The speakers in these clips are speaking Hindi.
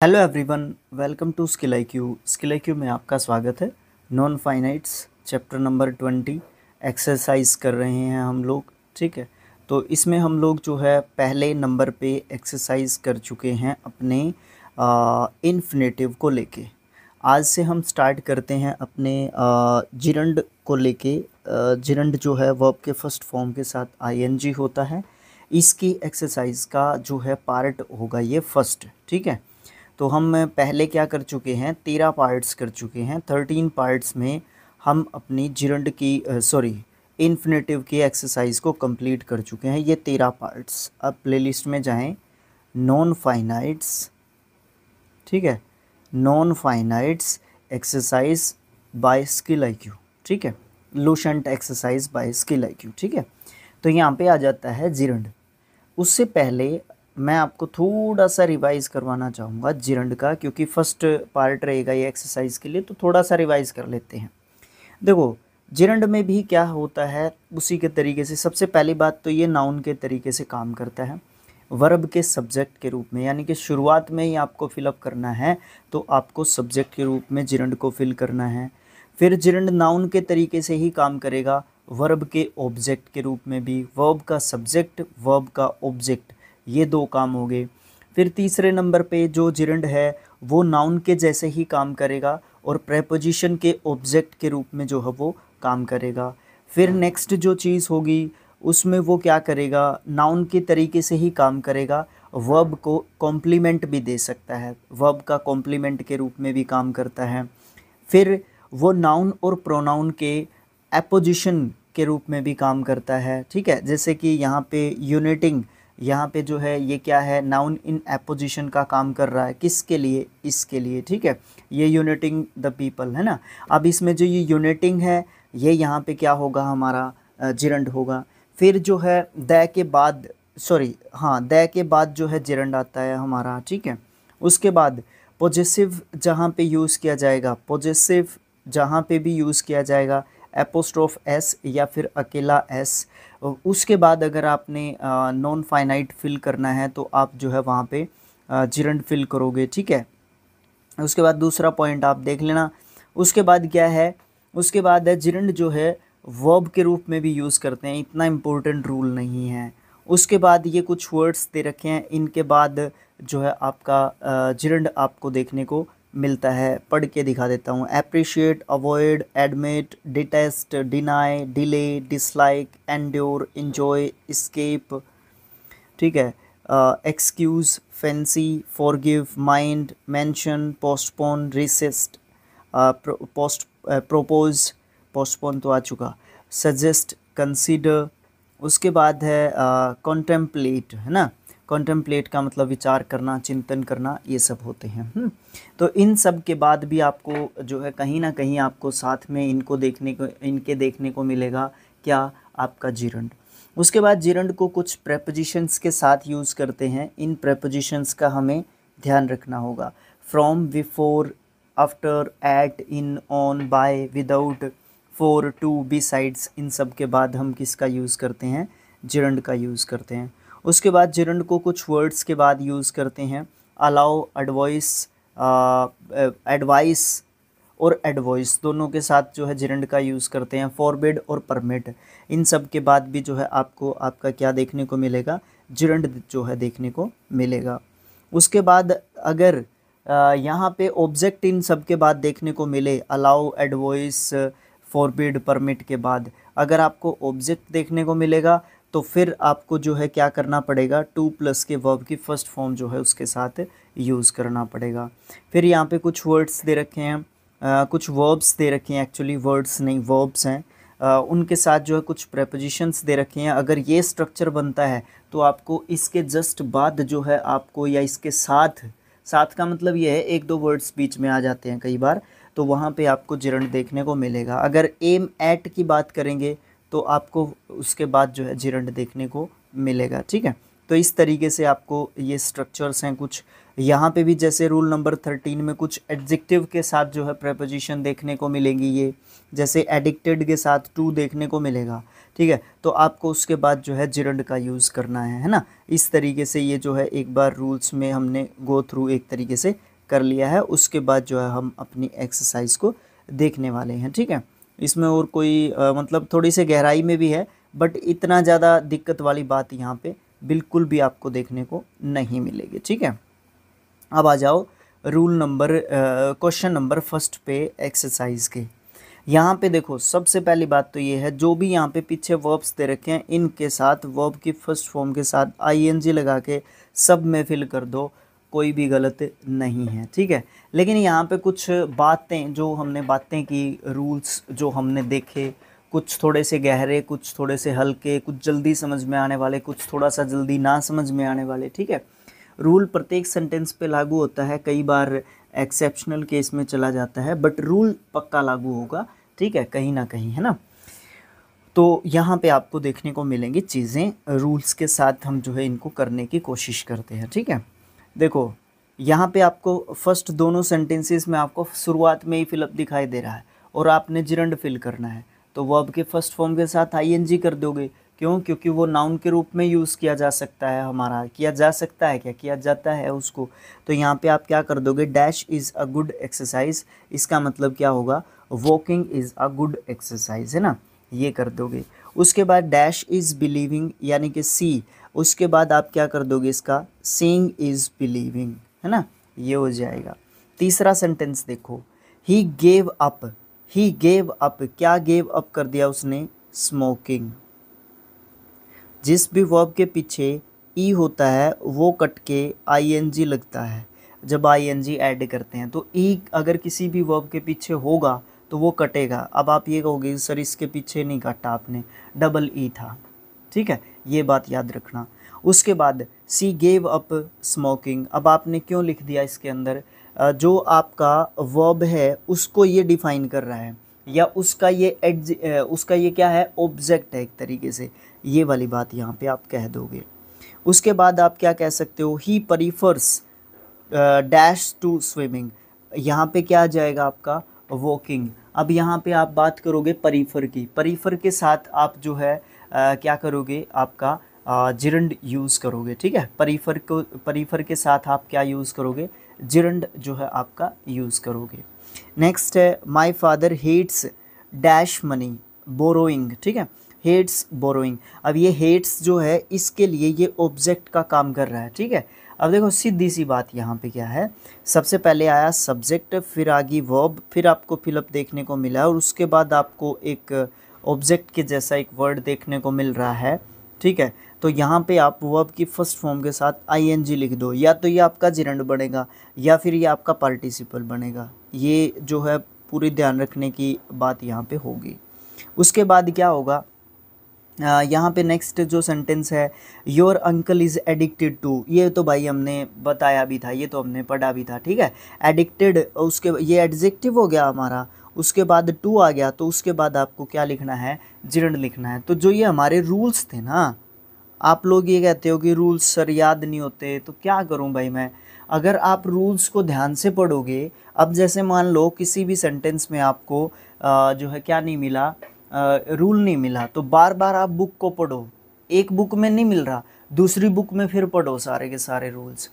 Hello everyone, welcome to skill IQ। Skill IQ में आपका स्वागत है। Non finites chapter number 20 exercise कर रहे हैं हम लोग। ठीक है, तो इसमें हम लोग जो है पहले नंबर पे एक्सरसाइज कर चुके हैं अपने इन्फिनेटिव को लेके। आज से हम स्टार्ट करते हैं अपने जिरंड को लेके। जिरंड जो है वर्ब के फर्स्ट फॉर्म के साथ ING होता है। इसकी एक्सरसाइज का जो है पार्ट होगा ये फर्स्ट। ठीक है, तो हम पहले क्या कर चुके हैं, 13 पार्ट्स कर चुके हैं। 13 पार्ट्स में हम अपनी जिरंड की इन्फिनेटिव की एक्सरसाइज को कंप्लीट कर चुके हैं। ये 13 पार्ट्स। अब प्लेलिस्ट में जाएं, नॉन फाइनाइट्स। ठीक है, non finites exercise by skill IQ। ठीक है, Lucent exercise by skill IQ। ठीक है, तो यहाँ पे आ जाता है जिरंड। उससे पहले मैं आपको थोड़ा सा रिवाइज़ करवाना चाहूँगा जिरंड का, क्योंकि फर्स्ट पार्ट रहेगा ये एक्सरसाइज के लिए, तो थोड़ा सा रिवाइज़ कर लेते हैं। देखो, जिरंड में भी क्या होता है उसी के तरीके से। सबसे पहली बात तो ये नाउन के तरीके से काम करता है, वर्ब के सब्जेक्ट के रूप में, यानी कि शुरुआत में ही आपको फिलअप करना है तो आपको सब्जेक्ट के रूप में जिरंड को फिल करना है। फिर जिरंड नाउन के तरीके से ही काम करेगा, वर्ब के ऑब्जेक्ट के रूप में भी। वर्ब का सब्जेक्ट, वर्ब का ऑब्जेक्ट, ये दो काम हो गए। फिर तीसरे नंबर पे जो जिरंड है वो नाउन के जैसे ही काम करेगा और प्रेपोजिशन के ऑब्जेक्ट के रूप में जो है वो काम करेगा। फिर नेक्स्ट जो चीज़ होगी उसमें वो क्या करेगा, नाउन के तरीके से ही काम करेगा, वर्ब को कॉम्प्लीमेंट भी दे सकता है, वर्ब का कॉम्प्लीमेंट के रूप में भी काम करता है। फिर वो नाउन और प्रोनाउन के एपोजिशन के रूप में भी काम करता है। ठीक है, जैसे कि यहाँ पे यूनिटिंग, यहाँ पे जो है ये क्या है, नाउन इन एपोजिशन का काम कर रहा है। किसके लिए? इसके लिए। ठीक है, ये यूनिटिंग द पीपल है ना। अब इसमें जो ये यूनिटिंग है ये यहाँ पे क्या होगा, हमारा जिरंड होगा। फिर जो है द के बाद, द के बाद जो है जिरंड आता है हमारा। ठीक है, उसके बाद पोजेसिव जहाँ पे यूज़ किया जाएगा, पोजेसिव जहाँ पे भी यूज़ किया जाएगा, एपोस्ट्रोफ S या फिर अकेला S। उसके बाद अगर आपने नॉन फाइनाइट फिल करना है तो आप जो है वहाँ पे जिरंड फिल करोगे। ठीक है, उसके बाद दूसरा पॉइंट आप देख लेना। उसके बाद क्या है, उसके बाद है जिरंड जो है वर्ब के रूप में भी यूज़ करते हैं, इतना इम्पोर्टेंट रूल नहीं है। उसके बाद ये कुछ वर्ड्स दे रखे हैं, इनके बाद जो है आपका जिरंड आपको देखने को मिलता है। पढ़ के दिखा देता हूँ। Appreciate, avoid, admit, detest, deny, delay, dislike, endure, enjoy, escape. ठीक है, excuse, fancy, forgive, mind, mention, postpone, resist, propose, postpone तो आ चुका, सजेस्ट, कंसीडर। उसके बाद है कॉन्टेम्पलेट, है ना। कॉन्टेम्पलेट का मतलब विचार करना, चिंतन करना, ये सब होते हैं। तो इन सब के बाद भी आपको जो है कहीं ना कहीं आपको साथ में इनके देखने को मिलेगा क्या, आपका जिरंड। उसके बाद जिरंड को कुछ प्रेपोजिशंस के साथ यूज़ करते हैं। इन प्रेपोजिशंस का हमें ध्यान रखना होगा। From, before, after, at, in, on, by, without, for, to, besides, इन सब के बाद हम किसका यूज़ करते हैं, जिरंड का यूज़ करते हैं। उसके बाद जिरंड को कुछ वर्ड्स के बाद यूज़ करते हैं। अलाउ, एडवाइस और एडवाइस दोनों के साथ जो है जिरंड का यूज़ करते हैं। फॉरबिड और परमिट, इन सब के बाद भी जो है आपको आपका क्या देखने को मिलेगा, जिरंड जो है देखने को मिलेगा। उसके बाद अगर यहाँ पे ऑब्जेक्ट इन सब के बाद देखने को मिले, अलाउ, एडवाइस, फॉरबिड, परमिट के बाद अगर आपको ऑब्जेक्ट देखने को मिलेगा तो फिर आपको जो है क्या करना पड़ेगा, 2+ के वर्ब की फर्स्ट फॉर्म जो है उसके साथ यूज़ करना पड़ेगा। फिर यहाँ पे कुछ वर्ड्स दे रखे हैं, कुछ वर्ब्स दे रखे हैं, एक्चुअली वर्ड्स नहीं वर्ब्स हैं। उनके साथ जो है कुछ प्रेपोजिशंस दे रखे हैं। अगर ये स्ट्रक्चर बनता है तो आपको इसके जस्ट बाद जो है आपको, या इसके साथ, साथ का मतलब ये है एक दो वर्ड्स बीच में आ जाते हैं कई बार, तो वहाँ पे आपको जिरंड देखने को मिलेगा। अगर एम एट की बात करेंगे तो आपको उसके बाद जो है जिरंड देखने को मिलेगा। ठीक है, तो इस तरीके से आपको ये स्ट्रक्चर्स हैं कुछ। यहाँ पे भी जैसे रूल नंबर 13 में कुछ एडजेक्टिव के साथ जो है प्रेपोजिशन देखने को मिलेंगी, ये जैसे एडिक्टेड के साथ टू देखने को मिलेगा। ठीक है, तो आपको उसके बाद जो है जिरंड का यूज़ करना है ना। इस तरीके से ये जो है एक बार रूल्स में हमने गो थ्रू एक तरीके से कर लिया है, उसके बाद जो है हम अपनी एक्सरसाइज को देखने वाले हैं। ठीक है, इसमें और कोई मतलब थोड़ी सी गहराई में भी है, बट इतना ज़्यादा दिक्कत वाली बात यहाँ पे बिल्कुल भी आपको देखने को नहीं मिलेगी। ठीक है, अब आ जाओ क्वेश्चन नंबर फर्स्ट पे एक्सरसाइज के। यहाँ पे देखो, सबसे पहली बात तो ये है, जो भी यहाँ पे पीछे वर्ब्स दे रखे हैं इनके साथ वर्ब की फर्स्ट फॉर्म के साथ आईएनजी लगा के सब में फिल कर दो, कोई भी गलत नहीं है। ठीक है, लेकिन यहाँ पे कुछ बातें जो हमने बातें की, रूल्स जो हमने देखे, कुछ थोड़े से गहरे, कुछ थोड़े से हल्के, कुछ जल्दी समझ में आने वाले, कुछ थोड़ा सा जल्दी ना समझ में आने वाले। ठीक है, रूल प्रत्येक सेंटेंस पे लागू होता है, कई बार एक्सेप्शनल केस में चला जाता है, बट रूल पक्का लागू होगा। ठीक है, कहीं ना कहीं, है ना। तो यहाँ पे आपको देखने को मिलेंगी चीज़ें, रूल्स के साथ हम जो है इनको करने की कोशिश करते हैं। ठीक है, देखो यहाँ पे आपको फर्स्ट दोनों सेंटेंसेस में आपको शुरुआत में ही फिलअप दिखाई दे रहा है और आपने जिरंड फिल करना है, तो वर्ब के फर्स्ट फॉर्म के साथ आईएनजी कर दोगे। क्यों? क्योंकि वो नाउन के रूप में यूज़ किया जा सकता है, हमारा किया जा सकता है, क्या किया जाता है उसको। तो यहाँ पे आप क्या कर दोगे, dash is a good exercise, इसका मतलब क्या होगा, walking is a good exercise, है ना, ये कर दोगे। उसके बाद डैश इज़ बिलीविंग यानी कि सी, उसके बाद आप क्या कर दोगे इसका, सीइंग इज़ बिलीविंग, है ना, ये हो जाएगा। तीसरा सेंटेंस देखो, he gave up, he gave up, क्या गेव अप कर दिया उसने, स्मोकिंग। जिस भी वर्ब के पीछे ई होता है वो कट के आईएनजी लगता है। जब आईएनजी ऐड करते हैं तो ई अगर किसी भी वर्ब के पीछे होगा तो वो कटेगा। अब आप ये कहोगे सर इसके पीछे नहीं काटा आपने, डबल ई था। ठीक है, ये बात याद रखना। उसके बाद सी गेव अप स्मोकिंग, अब आपने क्यों लिख दिया इसके अंदर, जो आपका वर्ब है उसको ये डिफाइन कर रहा है, या उसका ये क्या है, ऑब्जेक्ट है एक तरीके से, ये वाली बात यहाँ पे आप कह दोगे। उसके बाद आप क्या कह सकते हो, ही प्रीफर्स डैश टू स्विमिंग, यहाँ पे क्या आ जाएगा आपका, वॉकिंग। अब यहाँ पे आप बात करोगे परीफर की, परीफर के साथ आप जो है क्या करोगे, आपका जिरंड यूज़ करोगे। ठीक है, परीफर के साथ आप क्या यूज़ करोगे, जिरंड जो है आपका यूज़ करोगे। नेक्स्ट है my father hates dash money, borrowing. ठीक है, हेट्स बोरोइंग, अब ये हेट्स जो है इसके लिए ये ऑब्जेक्ट का काम कर रहा है। ठीक है, अब देखो सीधी सी बात यहाँ पे क्या है, सबसे पहले आया सब्जेक्ट, फिर आगे वर्ब, फिर आपको फिलअप देखने को मिला और उसके बाद आपको एक ऑब्जेक्ट के जैसा एक वर्ड देखने को मिल रहा है। ठीक है, तो यहाँ पे आप वर्ब की फर्स्ट फॉर्म के साथ आईएनजी लिख दो, या तो ये आपका जिरंड बनेगा या फिर ये आपका पार्टिसिपल बनेगा। ये जो है पूरी ध्यान रखने की बात यहाँ पे होगी। उसके बाद क्या होगा, यहाँ पे नेक्स्ट जो सेंटेंस है, your uncle is addicted to, ये तो भाई हमने बताया भी था, ये तो हमने पढ़ा भी था। ठीक है, एडिक्टेड, उसके ये एडजेक्टिव हो गया हमारा, उसके बाद टू आ गया, तो उसके बाद आपको क्या लिखना है, जिरंड लिखना है। तो जो ये हमारे रूल्स थे ना, आप लोग ये कहते हो कि रूल्स सर याद नहीं होते, तो क्या करूं भाई मैं, अगर आप रूल्स को ध्यान से पढ़ोगे, अब जैसे मान लो किसी भी सेंटेंस में आपको जो है क्या नहीं मिला, रूल नहीं मिला, तो बार बार आप बुक को पढ़ो, एक बुक में नहीं मिल रहा दूसरी बुक में फिर पढ़ो सारे के सारे रूल्स,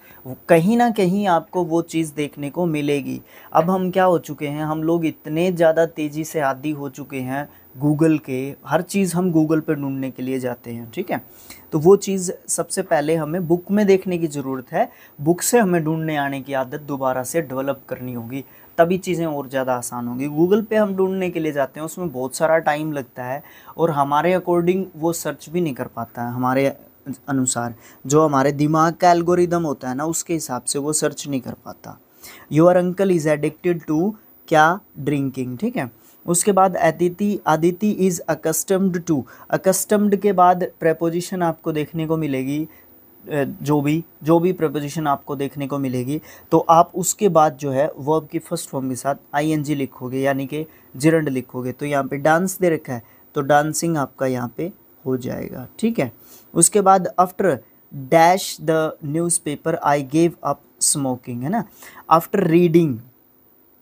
कहीं ना कहीं आपको वो चीज़ देखने को मिलेगी। अब हम क्या हो चुके हैं, हम लोग इतने ज़्यादा तेज़ी से आदी हो चुके हैं गूगल के, हर चीज़ हम गूगल पर ढूंढने के लिए जाते हैं। ठीक है, तो वो चीज़ सबसे पहले हमें बुक में देखने की ज़रूरत है, बुक से हमें ढूंढने आने की आदत दोबारा से डेवलप करनी होगी, तभी चीज़ें और ज़्यादा आसान होंगी। गूगल पे हम ढूंढने के लिए जाते हैं, उसमें बहुत सारा टाइम लगता है और हमारे अकॉर्डिंग वो सर्च भी नहीं कर पाता है, हमारे अनुसार जो हमारे दिमाग का एल्गोरिदम होता है ना, उसके हिसाब से वो सर्च नहीं कर पाता। Your uncle is addicted to क्या, ड्रिंकिंग। ठीक है, उसके बाद Aditi is accustomed to, accustomed के बाद प्रेपोजिशन आपको देखने को मिलेगी, जो भी प्रपोजिशन आपको देखने को मिलेगी, तो आप उसके बाद जो है वर्ब की फर्स्ट फॉर्म के साथ आईएनजी लिखोगे, यानी कि जिरंड लिखोगे। तो यहाँ पे डांस दे रखा है तो डांसिंग आपका यहाँ पे हो जाएगा। ठीक है, उसके बाद after dash the newspaper I gave up smoking, है ना, आफ्टर रीडिंग,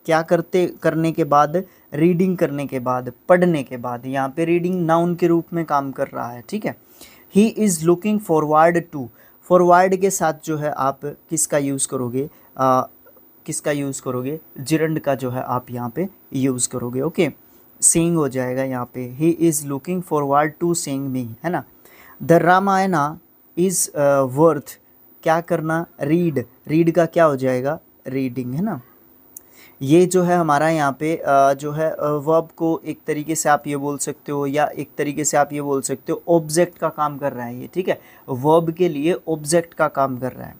क्या करने के बाद, रीडिंग करने के बाद, पढ़ने के बाद, यहाँ पे रीडिंग नाउन के रूप में काम कर रहा है। ठीक है, he is looking forward to, forward के साथ जो है आप किसका यूज़ करोगे, किसका यूज़ करोगे, जिरंड का जो है आप यहाँ पे यूज़ करोगे। ओके, सीइंग हो जाएगा यहाँ पे, he is looking forward to seeing me, है ना। द रामायणा इज़ वर्थ, क्या करना, रीड, रीड का क्या हो जाएगा, रीडिंग, है ना। ये जो है हमारा यहाँ पे जो है वर्ब को एक तरीके से आप ये बोल सकते हो, या एक तरीके से आप ये बोल सकते हो ऑब्जेक्ट का काम कर रहा है ये, ठीक है। वर्ब के लिए ऑब्जेक्ट का काम कर रहा है।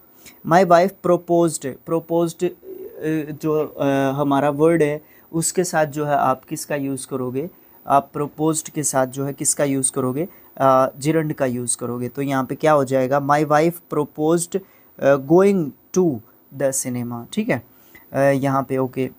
माई वाइफ प्रोपोज्ड, प्रोपोज्ड जो हमारा वर्ड है उसके साथ जो है आप किसका यूज़ करोगे, आप प्रोपोज्ड के साथ जो है किसका यूज़ करोगे, जिरंड का यूज़ करोगे। तो यहाँ पे क्या हो जाएगा, my wife proposed going to the cinema, ठीक है। यहाँ पे okay,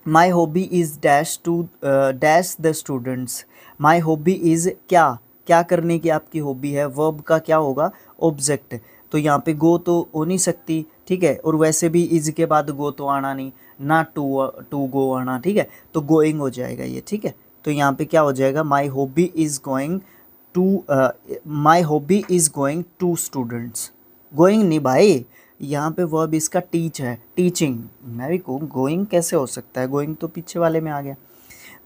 my hobby is dash to dash the students, my hobby is क्या, क्या करने की आपकी हॉबी है, वर्ब का क्या होगा, ऑब्जेक्ट। तो यहाँ पे गो तो हो नहीं सकती, ठीक है, और वैसे भी इज़ के बाद गो तो आना नहीं, ना टू गो आना, ठीक है, तो गोइंग हो जाएगा ये, ठीक है। तो यहाँ पे क्या हो जाएगा, my hobby is going to, my hobby is going to students, going नहीं भाई, यहाँ पे वर्ब इसका टीच है, टीचिंग। मैं भी कहूँ गोइंग कैसे हो सकता है, गोइंग तो पीछे वाले में आ गया।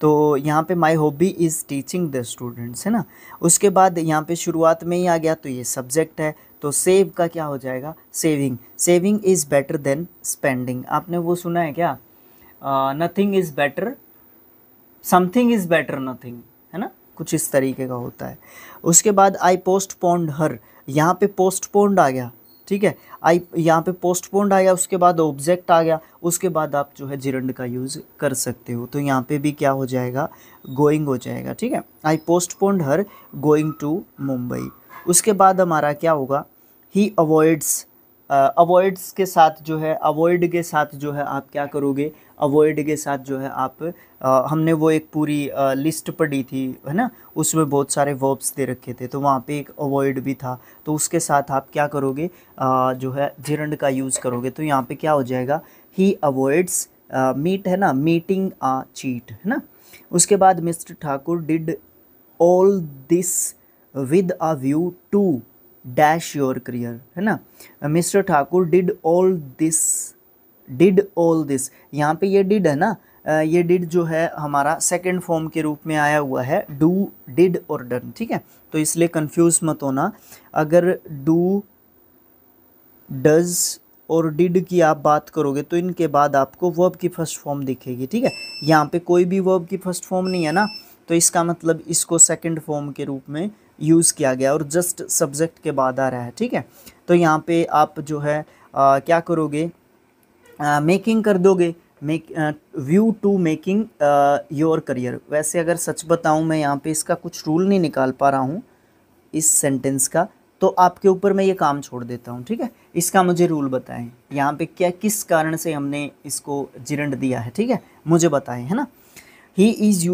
तो यहाँ पे माई hobby is teaching the students, है ना। उसके बाद यहाँ पे शुरुआत में ही आ गया, तो ये सब्जेक्ट है, तो सेव का क्या हो जाएगा, saving, saving is better than spending. आपने वो सुना है क्या, nothing is better, something is better nothing, है ना, कुछ इस तरीके का होता है। उसके बाद आई पोस्टपोन्ड हर, यहाँ पे पोस्टपोन्ड आ गया, ठीक है, आई यहाँ पे पोस्टपोन्ड आ गया, उसके बाद ऑब्जेक्ट आ गया, उसके बाद आप जो है जिरंड का यूज़ कर सकते हो। तो यहाँ पे भी क्या हो जाएगा, गोइंग हो जाएगा, ठीक है। I postponed her going to Mumbai. उसके बाद हमारा क्या होगा, ही अवॉइड्स, अवॉइड्स के साथ जो है, अवॉइड के साथ जो है आप क्या करोगे, अवॉइड के साथ जो है आप हमने वो एक पूरी लिस्ट पढ़ी थी, है ना, उसमें बहुत सारे वर्ब्स दे रखे थे, तो वहाँ पे एक अवॉइड भी था, तो उसके साथ आप क्या करोगे, जो है जिरंड का यूज़ करोगे। तो यहाँ पे क्या हो जाएगा, ही अवॉइड्स मीट, है ना, मीटिंग आ चीट, है ना। उसके बाद mister Thakur did all this with a view to dash your career, है ना। Mister Thakur did all this, did all this, यहाँ पे ये डिड है ना, ये डिड जो है हमारा सेकंड फॉर्म के रूप में आया हुआ है, डू, डिड और डन, ठीक है। तो इसलिए कंफ्यूज मत होना, अगर डू, डज और डिड की आप बात करोगे तो इनके बाद आपको वर्ब की फर्स्ट फॉर्म दिखेगी, ठीक है। यहाँ पे कोई भी वर्ब की फर्स्ट फॉर्म नहीं है ना, तो इसका मतलब इसको सेकंड फॉर्म के रूप में यूज़ किया गया और जस्ट सब्जेक्ट के बाद आ रहा है, ठीक है। तो यहाँ पे आप जो है क्या करोगे, मेकिंग कर दोगे, make view to making your career. वैसे अगर सच बताऊँ मैं यहाँ पे इसका कुछ रूल नहीं निकाल पा रहा हूँ इस सेंटेंस का, तो आपके ऊपर मैं ये काम छोड़ देता हूँ, ठीक है। इसका मुझे रूल बताएं, यहाँ पे क्या किस कारण से हमने इसको जिरंड दिया है, ठीक है, मुझे बताएं, है ना। ही इज़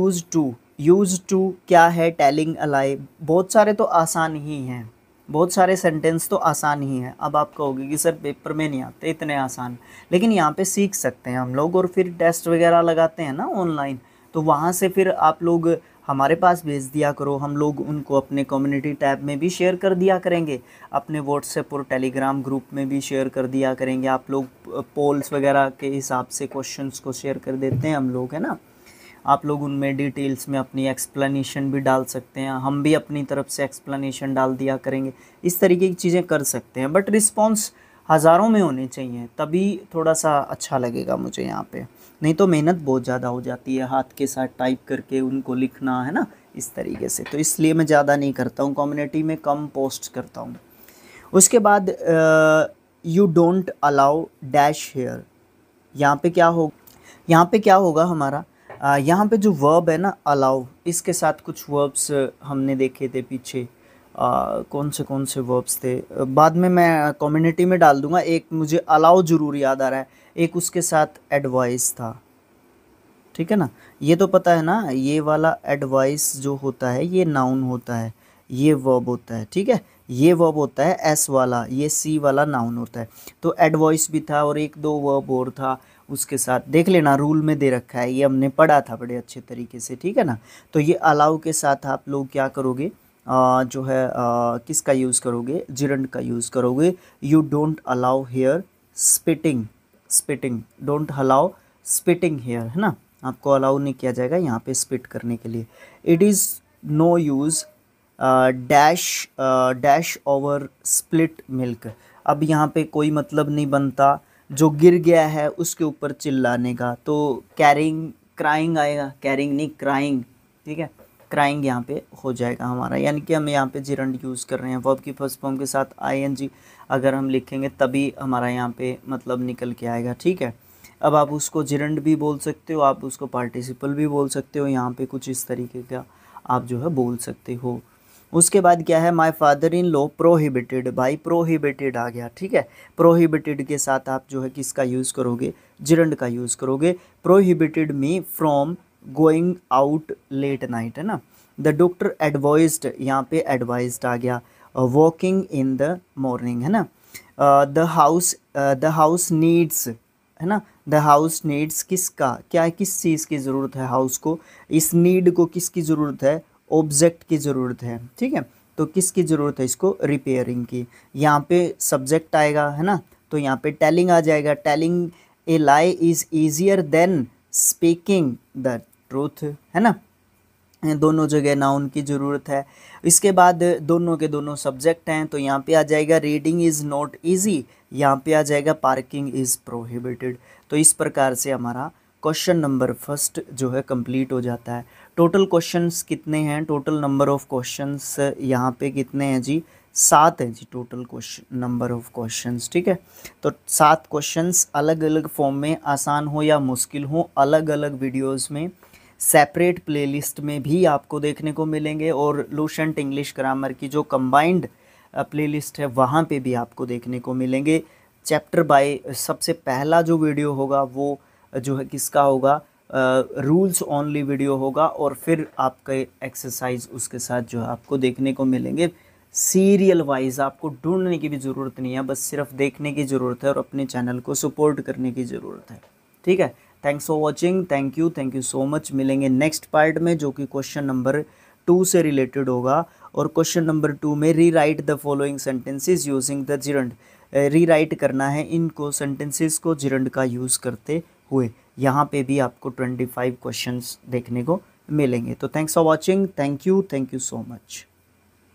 यूज टू क्या है, टेलिंग अ लाई। बहुत सारे तो आसान ही हैं, बहुत सारे सेंटेंस तो आसान ही हैं। अब आप कहोगे कि सर पेपर में नहीं आते इतने आसान, लेकिन यहाँ पे सीख सकते हैं हम लोग, और फिर टेस्ट वगैरह लगाते हैं ना ऑनलाइन, तो वहाँ से फिर आप लोग हमारे पास भेज दिया करो, हम लोग उनको अपने कम्युनिटी टैब में भी शेयर कर दिया करेंगे, अपने व्हाट्सएप और टेलीग्राम ग्रुप में भी शेयर कर दिया करेंगे। आप लोग पोल्स वगैरह के हिसाब से क्वेश्चंस को शेयर कर देते हैं हम लोग, है ना। आप लोग उनमें डिटेल्स में अपनी एक्सप्लेनेशन भी डाल सकते हैं, हम भी अपनी तरफ से एक्सप्लेनेशन डाल दिया करेंगे, इस तरीके की चीज़ें कर सकते हैं। बट रिस्पॉन्स हज़ारों में होने चाहिए, तभी थोड़ा सा अच्छा लगेगा मुझे यहाँ पे, नहीं तो मेहनत बहुत ज़्यादा हो जाती है हाथ के साथ टाइप करके उनको लिखना, है ना, इस तरीके से। तो इसलिए मैं ज़्यादा नहीं करता हूँ, कम्युनिटी में कम पोस्ट करता हूँ। उसके बाद you don't allow dash here, यहाँ पे क्या होगा हमारा, यहाँ पे जो वर्ब है ना अलाउ, इसके साथ कुछ वर्ब्स हमने देखे थे पीछे, कौन से वर्ब्स थे, बाद में मैं कम्युनिटी में डाल दूंगा। एक मुझे अलाउ ज़रूर याद आ रहा है, एक उसके साथ एडवाइस था, ठीक है ना। ये तो पता है ना, ये वाला एडवाइस जो होता है ये नाउन होता है, ये वर्ब होता है, ठीक है, ये वर्ब होता है एस वाला, ये सी वाला नाउन होता है। तो एडवाइस भी था और एक दो वर्ब और था उसके साथ, देख लेना रूल में दे रखा है, ये हमने पढ़ा था बड़े अच्छे तरीके से, ठीक है ना। तो ये अलाउ के साथ आप लोग क्या करोगे, जो है किसका यूज़ करोगे, जिरंड का यूज़ करोगे। You don't allow here spitting, spitting, don't allow spitting here, है ना, आपको अलाउ नहीं किया जाएगा यहाँ पे स्पिट करने के लिए। It is no use dash over split milk. अब यहाँ पे कोई मतलब नहीं बनता जो गिर गया है उसके ऊपर चिल्लाने का, तो कैरिंग क्राइंग आएगा, कैरिंग नहीं क्राइंग, ठीक है, क्राइंग यहाँ पे हो जाएगा हमारा, यानी कि हम यहाँ पे जिरंड यूज़ कर रहे हैं वर्ब की फर्स्ट फॉर्म के साथ आईएनजी अगर हम लिखेंगे तभी हमारा यहाँ पे मतलब निकल के आएगा, ठीक है। अब आप उसको जिरंड भी बोल सकते हो, आप उसको पार्टिसिपल भी बोल सकते हो, यहाँ पे कुछ इस तरीके का आप जो है बोल सकते हो। उसके बाद क्या है, my father in law prohibited, भाई प्रोहिबिटेड आ गया, ठीक है। प्रोहिबिटेड के साथ आप जो है किसका यूज़ करोगे, जिरंड का यूज़ करोगे। Prohibited me from going out late night, है ना। द डॉक्टर एडवाइज्ड, यहाँ पे एडवाइज्ड आ गया। वॉकिंग इन द मॉर्निंग, है ना। द हाउस नीड्स, है ना, द हाउस नीड्स किसका, क्या किस चीज़ की ज़रूरत है हाउस को, इस नीड को किसकी ज़रूरत है, ऑब्जेक्ट की ज़रूरत है, ठीक है। तो किसकी ज़रूरत है इसको, रिपेयरिंग की। यहाँ पे सब्जेक्ट आएगा, है ना, तो यहाँ पे टेलिंग आ जाएगा। Telling a lie is easier than speaking the truth, है ना, दोनों जगह नाउन की ज़रूरत है। इसके बाद दोनों के दोनों सब्जेक्ट हैं, तो यहाँ पे आ जाएगा रीडिंग इज़ नॉट ईजी, यहाँ पे आ जाएगा पार्किंग इज़ प्रोहिबिटेड। तो इस प्रकार से हमारा क्वेश्चन नंबर फर्स्ट जो है कंप्लीट हो जाता है। टोटल क्वेश्चंस कितने हैं, टोटल नंबर ऑफ़ क्वेश्चंस यहाँ पे कितने हैं जी, 7 हैं जी total question number of questions, ठीक है। तो 7 क्वेश्चंस अलग अलग फॉर्म में, आसान हो या मुश्किल हो, अलग अलग वीडियोज़ में सेपरेट प्लेलिस्ट में भी आपको देखने को मिलेंगे, और लूसेंट इंग्लिश ग्रामर की जो कंबाइंड प्लेलिस्ट है वहाँ पे भी आपको देखने को मिलेंगे। चैप्टर बाय सबसे पहला जो वीडियो होगा वो जो है किसका होगा, रूल्स ओनली वीडियो होगा, और फिर आपके एक्सरसाइज उसके साथ जो है आपको देखने को मिलेंगे। सीरियल वाइज आपको ढूंढने की भी ज़रूरत नहीं है, बस सिर्फ देखने की ज़रूरत है और अपने चैनल को सपोर्ट करने की ज़रूरत है, ठीक है। Thanks for watching, thank you so much. मिलेंगे नेक्स्ट पार्ट में जो कि क्वेश्चन नंबर 2 से रिलेटेड होगा, और क्वेश्चन नंबर 2 में rewrite the following sentences using the gerund, rewrite करना है इनको सेंटेंसेस को जिरंड का यूज़ करते हुए। यहाँ पे भी आपको 25 क्वेश्चंस देखने को मिलेंगे। तो thanks for watching, thank you so much.